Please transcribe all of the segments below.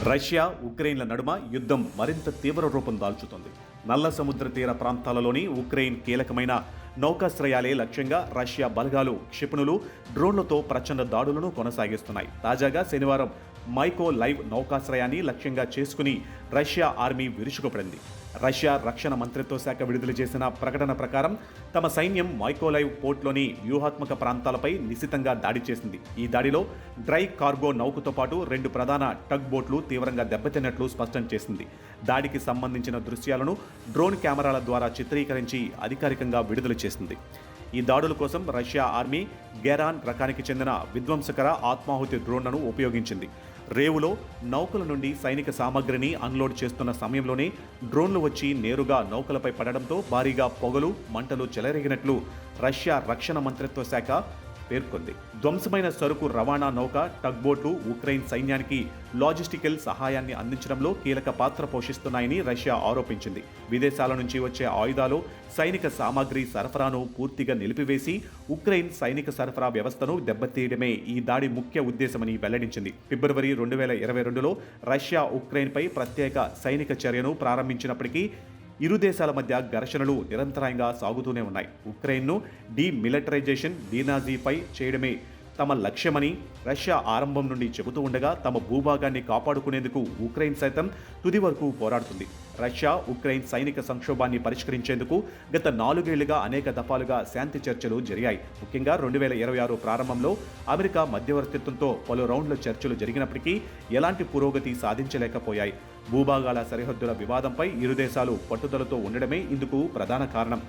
Russia ఉక్రెయిన్ల నడుమ యుద్ధం మరింత తీవ్ర రూపం దాల్చుతోంది. నల్ల సముద్ర తీర ప్రాంతాలలోని ఉక్రెయిన్ కీలకమైన నౌకాశ్రయాలే లక్ష్యంగా రష్యా బలగాలు క్షిపణులు, డ్రోన్లతో ప్రచండ దాడులను కొనసాగిస్తున్నాయి. తాజాగా శనివారం మైకోలైవ్ నౌకాశ్రయాన్ని లక్ష్యంగా చేసుకుని రష్యా ఆర్మీ విరుచుకుపడింది. రష్యా రక్షణ మంత్రిత్వ శాఖ విడుదల చేసిన ప్రకటన ప్రకారం తమ సైన్యం మైకోలైవ్ పోర్ట్లోని వ్యూహాత్మక ప్రాంతాలపై నిశితంగా దాడి చేసింది. ఈ దాడిలో డ్రై కార్గో నౌకతో పాటు 2 ప్రధాన టగ్ బోట్లు తీవ్రంగా దెబ్బతిన్నట్లు స్పష్టం చేసింది. దాడికి సంబంధించిన దృశ్యాలను డ్రోన్ కెమెరాల ద్వారా చిత్రీకరించి అధికారికంగా విడుదల చేసింది. ఈ దాడుల కోసం రష్యా ఆర్మీ గెరాన్ రకానికి చెందిన విధ్వంసకర ఆత్మాహుతి డ్రోన్లను ఉపయోగించింది. రేవులో నౌకల నుండి సైనిక సామగ్రిని అన్లోడ్ చేస్తున్న సమయంలోనే డ్రోన్లు వచ్చి నేరుగా నౌకలపై పడడంతో భారీగా పొగలు, మంటలు చెలరేగినట్లు రష్యా రక్షణ మంత్రిత్వ శాఖ పేర్కొంది. ధ్వంసమైన సరుకు రవాణా నౌక, టగ్బోట్లు ఉక్రెయిన్ సైన్యానికి లాజిస్టికల్ సహాయాన్ని అందించడంలో కీలక పాత్ర పోషిస్తున్నాయని రష్యా ఆరోపించింది. విదేశాల నుంచి వచ్చే ఆయుధాలు, సైనిక సామాగ్రి సరఫరాను పూర్తిగా నిలిపివేసి ఉక్రెయిన్ సైనిక సరఫరా వ్యవస్థను దెబ్బతీయడమే ఈ దాడి ముఖ్య ఉద్దేశమని వెల్లడించింది. ఫిబ్రవరి 2022లో రష్యా ఉక్రెయిన్పై ప్రత్యేక సైనిక చర్యను ప్రారంభించినప్పటికీ ఇరు దేశాల మధ్య ఘర్షణలు నిరంతరాయంగా సాగుతూనే ఉన్నాయి. ఉక్రెయిన్ను డీమిలిటరైజేషన్, డీనాజీఫై చేయడమే తమ లక్ష్యమని రష్యా ఆరంభం నుండి చెబుతూ ఉండగా తమ భూభాగాన్ని కాపాడుకునేందుకు ఉక్రెయిన్ సైతం తుది వరకు పోరాడుతుంది. రష్యా ఉక్రెయిన్ సైనిక సంక్షోభాన్ని పరిష్కరించేందుకు గత 4 ఏళ్లుగా అనేక దఫాలుగా శాంతి చర్చలు జరిగాయి. ముఖ్యంగా 2026 ప్రారంభంలో అమెరికా మధ్యవర్తిత్వంతో పలు రౌండ్ల చర్చలు జరిగినప్పటికీ ఎలాంటి పురోగతి సాధించలేకపోయాయి. భూభాగాల సరిహద్దుల వివాదంపై ఇరు దేశాలు పట్టుదలతో ఉండడమే ఇందుకు ప్రధాన కారణం.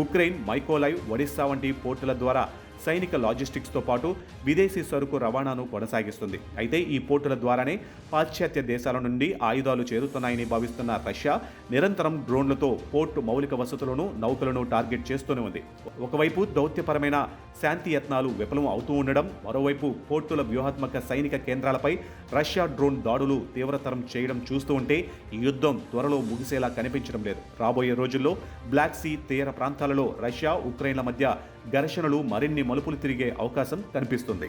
ఉక్రెయిన్ మైకోలైవ్, ఒడిశా వంటి పోర్టుల ద్వారా సైనిక లాజిస్టిక్స్తో పాటు విదేశీ సరుకు రవాణాను కొనసాగిస్తుంది. అయితే ఈ పోర్టుల ద్వారానే పాశ్చాత్య దేశాల నుండి ఆయుధాలు చేరుతున్నాయని భావిస్తున్న రష్యా నిరంతరం డ్రోన్లతో పోర్టు మౌలిక వసతులను, నౌకలను టార్గెట్ చేస్తూనే ఉంది. ఒకవైపు దౌత్యపరమైన శాంతి యత్నాలు విఫలం అవుతూ ఉండడం, మరోవైపు పోర్టుల వ్యూహాత్మక సైనిక కేంద్రాలపై రష్యా డ్రోన్ దాడులు తీవ్రతరం చేయడం చూస్తూ ఉంటే ఈ యుద్ధం త్వరలో ముగిసేలా కనిపించడం లేదు. రాబోయే రోజుల్లో బ్లాక్ సీ తీర ప్రాంతాలలో రష్యా, ఉక్రెయిన్ల మధ్య ఘర్షణలు మరిన్ని మలుపులు తిరిగే అవకాశం కనిపిస్తుంది.